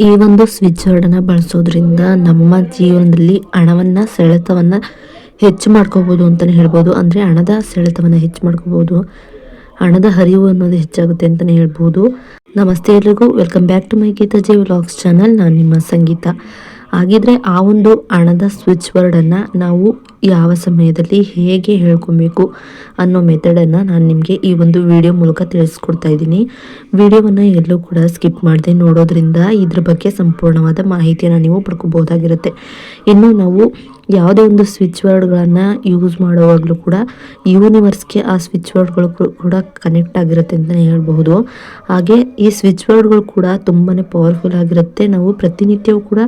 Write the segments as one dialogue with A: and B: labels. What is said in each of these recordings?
A: ಈ ಒಂದು ಸ್ವಿಚ್ ವರ್ಡನ್ನು ಬಳಸೋದ್ರಿಂದ ನಮ್ಮ ಜೀವನದಲ್ಲಿ ಸೆಳೆತವನ್ನು ಹೆಚ್ಚು ಮಾಡ್ಕೋಬೋದು ಅಂತಲೇ ಹೇಳ್ಬೋದು. ಅಂದರೆ ಹಣದ ಸೆಳೆತವನ್ನು ಹೆಚ್ಚು ಮಾಡ್ಕೋಬೋದು, ಹಣದ ಹರಿವು ಅನ್ನೋದು ಹೆಚ್ಚಾಗುತ್ತೆ ಅಂತಲೇ ಹೇಳ್ಬೋದು. ನಮಸ್ತೆ ಎಲ್ರಿಗೂ, welcome back to my Geetaji vlogs channel. ನಾನು ನಿಮ್ಮ ಸಂಗೀತ. ಹಾಗಿದ್ರೆ ಆ ಒಂದು ಹಣದ ಸ್ವಿಚ್ ವರ್ಡನ್ನು ನಾವು ಯಾವ ಸಮಯದಲ್ಲಿ ಹೇಗೆ ಹೇಳ್ಕೊಬೇಕು ಅನ್ನೋ ಮೆಥಡನ್ನು ನಾನು ನಿಮಗೆ ಈ ಒಂದು ವಿಡಿಯೋ ಮೂಲಕ ತಿಳಿಸ್ಕೊಡ್ತಾ ಇದ್ದೀನಿ. ವಿಡಿಯೋವನ್ನು ಎಲ್ಲೂ ಕೂಡ ಸ್ಕಿಪ್ ಮಾಡದೆ ನೋಡೋದ್ರಿಂದ ಇದ್ರ ಬಗ್ಗೆ ಸಂಪೂರ್ಣವಾದ ಮಾಹಿತಿಯನ್ನು ನೀವು ಪಡ್ಕೋಬೋದಾಗಿರುತ್ತೆ. ಇನ್ನು ನಾವು ಯಾವುದೇ ಒಂದು ಸ್ವಿಚ್ ವರ್ಡ್ಗಳನ್ನು ಯೂಸ್ ಮಾಡುವಾಗಲೂ ಕೂಡ ಯೂನಿವರ್ಸ್ಗೆ ಆ ಸ್ವಿಚ್ ವರ್ಡ್ಗಳು ಕೂಡ ಕನೆಕ್ಟ್ ಆಗಿರುತ್ತೆ ಅಂತಲೇ ಹೇಳ್ಬಹುದು. ಹಾಗೆ ಈ ಸ್ವಿಚ್ ವರ್ಡ್ಗಳು ಕೂಡ ತುಂಬಾ ಪವರ್ಫುಲ್ ಆಗಿರುತ್ತೆ. ನಾವು ಪ್ರತಿನಿತ್ಯವೂ ಕೂಡ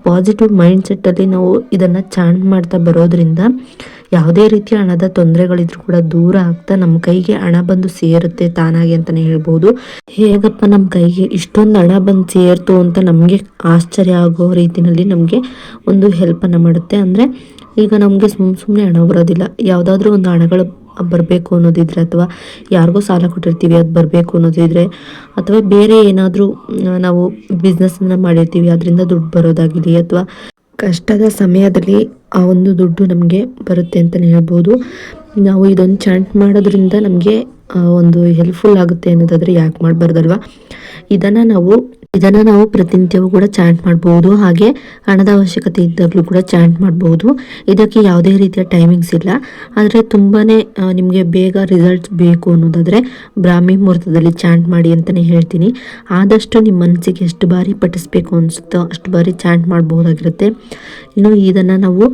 A: ಪಾಸಿಟಿವ್ ಮೈಂಡ್ ಸೆಟ್ಟಲ್ಲಿ ನಾವು ಇದನ್ನು ಚಾಂಟ್ ಮಾಡ್ತಾ ಬರೋದ್ರಿಂದ ಯಾವುದೇ ರೀತಿಯ ಹಣದ ತೊಂದರೆಗಳಿದ್ರೂ ಕೂಡ ದೂರ ಆಗ್ತಾ ನಮ್ಮ ಕೈಗೆ ಹಣ ಬಂದು ಸೇರುತ್ತೆ ತಾನಾಗಿ ಅಂತಲೇ ಹೇಳ್ಬೋದು. ಹೇಗಪ್ಪ ನಮ್ಮ ಕೈಗೆ ಇಷ್ಟೊಂದು ಹಣ ಬಂದು ಸೇರ್ತು ಅಂತ ನಮಗೆ ಆಶ್ಚರ್ಯ ಆಗೋ ರೀತಿಯಲ್ಲಿ ನಮಗೆ ಒಂದು ಹೆಲ್ಪನ್ನು ಮಾಡುತ್ತೆ. ಅಂದರೆ ಈಗ ನಮಗೆ ಸುಮ್ಮನೆ ಹಣ ಬರೋದಿಲ್ಲ. ಯಾವುದಾದ್ರೂ ಒಂದು ಹಣಗಳು ಬರಬೇಕು ಅನ್ನೋದಿದ್ರೆ, ಅಥವಾ ಯಾರಿಗೋ ಸಾಲ ಕೊಟ್ಟಿರ್ತೀವಿ ಅದು ಬರಬೇಕು ಅನ್ನೋದಿದ್ರೆ, ಅಥವಾ ಬೇರೆ ಏನಾದರೂ ನಾವು ಬಿಸ್ನೆಸ್ನ ಮಾಡಿರ್ತೀವಿ ಅದರಿಂದ ದುಡ್ಡು ಬರೋದಾಗಲಿ, ಅಥವಾ ಕಷ್ಟದ ಸಮಯದಲ್ಲಿ ಆ ಒಂದು ದುಡ್ಡು ನಮಗೆ ಬರುತ್ತೆ ಅಂತಲೇ ಹೇಳ್ಬೋದು. ನಾವು ಇದೊಂದು ಚಾಂಟ್ ಮಾಡೋದ್ರಿಂದ ನಮಗೆ ಒಂದು ಹೆಲ್ಪ್ಫುಲ್ ಆಗುತ್ತೆ ಅನ್ನೋದಾದರೆ ಯಾಕೆ ಮಾಡಬಾರ್ದಲ್ವಾ. ಇದನ್ನು ನಾವು ಪ್ರತಿನಿತ್ಯವೂ ಕೂಡ ಚಾಂಟ್ ಮಾಡಬಹುದು. ಹಾಗೆ ಹಣದ ಅವಶ್ಯಕತೆ ಇದ್ದಾಗಲೂ ಕೂಡ ಚಾಂಟ್ ಮಾಡಬಹುದು. ಇದಕ್ಕೆ ಯಾವುದೇ ರೀತಿಯ ಟೈಮಿಂಗ್ಸ್ ಇಲ್ಲ. ಆದರೆ ತುಂಬಾ ನಿಮಗೆ ಬೇಗ ರಿಸಲ್ಟ್ಸ್ ಬೇಕು ಅನ್ನೋದಾದರೆ ಬ್ರಾಹ್ಮಿ ಮುಹೂರ್ತದಲ್ಲಿ ಚಾಂಟ್ ಮಾಡಿ ಅಂತಲೇ ಹೇಳ್ತೀನಿ. ಆದಷ್ಟು ನಿಮ್ಮ ಮನಸ್ಸಿಗೆ ಎಷ್ಟು ಬಾರಿ ಪಠಿಸ್ಬೇಕು ಅನಿಸುತ್ತೋ ಅಷ್ಟು ಬಾರಿ ಚಾಂಟ್ ಮಾಡಬಹುದಾಗಿರುತ್ತೆ. ಇನ್ನು ಇದನ್ನು ನಾವು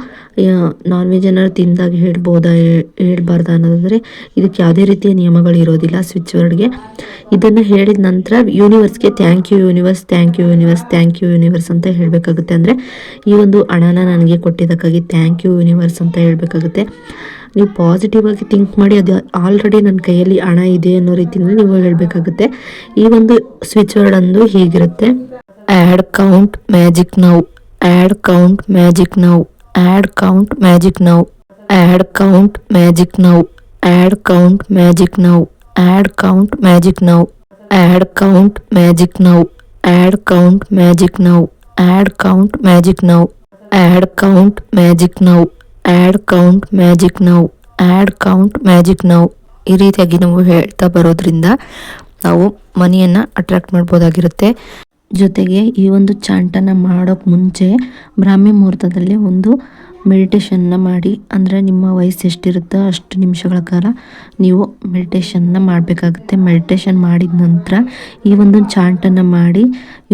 A: ನಾನ್ ವೆಜ್ ಏನಾದ್ರು ತಿಂದಾಗ ಹೇಳ್ಬಾರ್ದ ಅನ್ನೋದಾದರೆ ಇದಕ್ಕೆ ಯಾವುದೇ ರೀತಿಯ ನಿಯಮಗಳು ಇರೋದಿಲ್ಲ ಸ್ವಿಚ್ ವರ್ಡ್ಗೆ. ಇದನ್ನು ಹೇಳಿದ ನಂತರ ಯೂನಿವರ್ಸ್ಗೆ thank you universe, thank you universe, thank you universe ಅಂತ ಹೇಳಬೇಕಾಗುತ್ತೆ. ಅಂದರೆ ಈ ಒಂದು ಹಣನ ನನಗೆ ಕೊಟ್ಟಿದ್ದಕ್ಕಾಗಿ ಥ್ಯಾಂಕ್ ಯು ಯೂನಿವರ್ಸ್ ಅಂತ ಹೇಳಬೇಕಾಗುತ್ತೆ. ನೀವು ಪಾಸಿಟಿವ್ ಆಗಿ ಥಿಂಕ್ ಮಾಡಿ, ಅದು ಆಲ್ರೆಡಿ ನನ್ನ ಕೈಯಲ್ಲಿ ಹಣ ಇದೆ ಅನ್ನೋ ರೀತಿಯಲ್ಲಿ ನೀವು ಹೇಳಬೇಕಾಗುತ್ತೆ. ಈ ಒಂದು ಸ್ವಿಚ್ ವರ್ಡ್ ಅಂದು ಹೀಗಿರುತ್ತೆ: add count magic now, add count magic now, add count magic now, add count magic now, add count magic now, add count magic now, add count magic now, add count magic now, add count magic now, add count magic now, add count magic now, add count magic now. ಈ ರೀತಿಯಾಗಿ ನಾವು ಹೇಳ್ತಾ ಬರೋದ್ರಿಂದ ನಾವು ಮನಿಯನ್ನು attract ಮಾಡ್ಬೋದಾಗಿರುತ್ತೆ. ಜೊತೆಗೆ ಈ ಒಂದು ಚಾಂಟನ್ನು ಮಾಡೋಕ್ಕೆ ಮುಂಚೆ ಬ್ರಾಹ್ಮಿ ಮುಹೂರ್ತದಲ್ಲಿ ಒಂದು ಮೆಡಿಟೇಷನ್ನ ಮಾಡಿ. ಅಂದರೆ ನಿಮ್ಮ ವಯಸ್ಸು ಎಷ್ಟಿರುತ್ತೋ ಅಷ್ಟು ನಿಮಿಷಗಳ ಕಾಲ ನೀವು ಮೆಡಿಟೇಷನ್ನ ಮಾಡಬೇಕಾಗುತ್ತೆ. ಮೆಡಿಟೇಷನ್ ಮಾಡಿದ ನಂತರ ಈ ಒಂದು ಚಾಂಟನ್ನು ಮಾಡಿ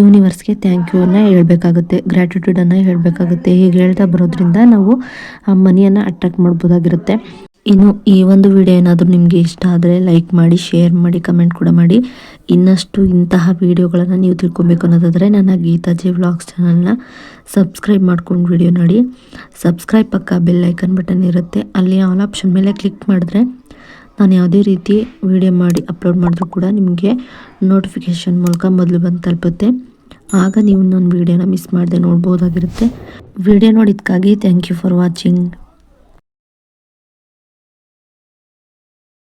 A: ಯೂನಿವರ್ಸ್ಗೆ ಥ್ಯಾಂಕ್ ಯು ಅನ್ನು ಹೇಳಬೇಕಾಗುತ್ತೆ, ಗ್ರ್ಯಾಟಿಟ್ಯೂಡನ್ನು ಹೇಳಬೇಕಾಗುತ್ತೆ. ಹೀಗೆ ಹೇಳ್ತಾ ಬರೋದ್ರಿಂದ ನಾವು ಆ ಮನಿಯನ್ನು ಅಟ್ರಾಕ್ಟ್ ಮಾಡ್ಬೋದಾಗಿರುತ್ತೆ. ಇನ್ನು ಈ ಒಂದು ವಿಡಿಯೋ ಏನಾದರೂ ನಿಮಗೆ ಇಷ್ಟ ಆದರೆ ಲೈಕ್ ಮಾಡಿ, ಶೇರ್ ಮಾಡಿ, ಕಮೆಂಟ್ ಕೂಡ ಮಾಡಿ. ಇನ್ನಷ್ಟು ಇಂತಹ ವಿಡಿಯೋಗಳನ್ನು ನೀವು ತಿಳ್ಕೊಬೇಕು ಅನ್ನೋದಾದರೆ ನನ್ನ ಗೀತಾಜಿ ವ್ಲಾಗ್ಸ್ ಚಾನಲ್ನ ಸಬ್ಸ್ಕ್ರೈಬ್ ಮಾಡ್ಕೊಂಡು ವಿಡಿಯೋ ನೋಡಿ. ಸಬ್ಸ್ಕ್ರೈಬ್ ಪಕ್ಕ ಬೆಲ್ ಐಕನ್ ಬಟನ್ ಇರುತ್ತೆ, ಅಲ್ಲಿ ಆಲ್ ಆಪ್ಷನ್ ಮೇಲೆ ಕ್ಲಿಕ್ ಮಾಡಿದ್ರೆ ನಾನು ಯಾವುದೇ ರೀತಿ ವಿಡಿಯೋ ಮಾಡಿ ಅಪ್ಲೋಡ್ ಮಾಡಿದ್ರೂ ಕೂಡ ನಿಮಗೆ ನೋಟಿಫಿಕೇಷನ್ ಮೂಲಕ ಮೊದಲು ಬಂದು ತಲುಪುತ್ತೆ. ಆಗ ನೀವು ನನ್ನ ವಿಡಿಯೋನ ಮಿಸ್ ಮಾಡದೆ ನೋಡ್ಬೋದಾಗಿರುತ್ತೆ. ವಿಡಿಯೋ ನೋಡಿದ್ದಕ್ಕಾಗಿ ಥ್ಯಾಂಕ್ ಯು ಫಾರ್ ವಾಚಿಂಗ್.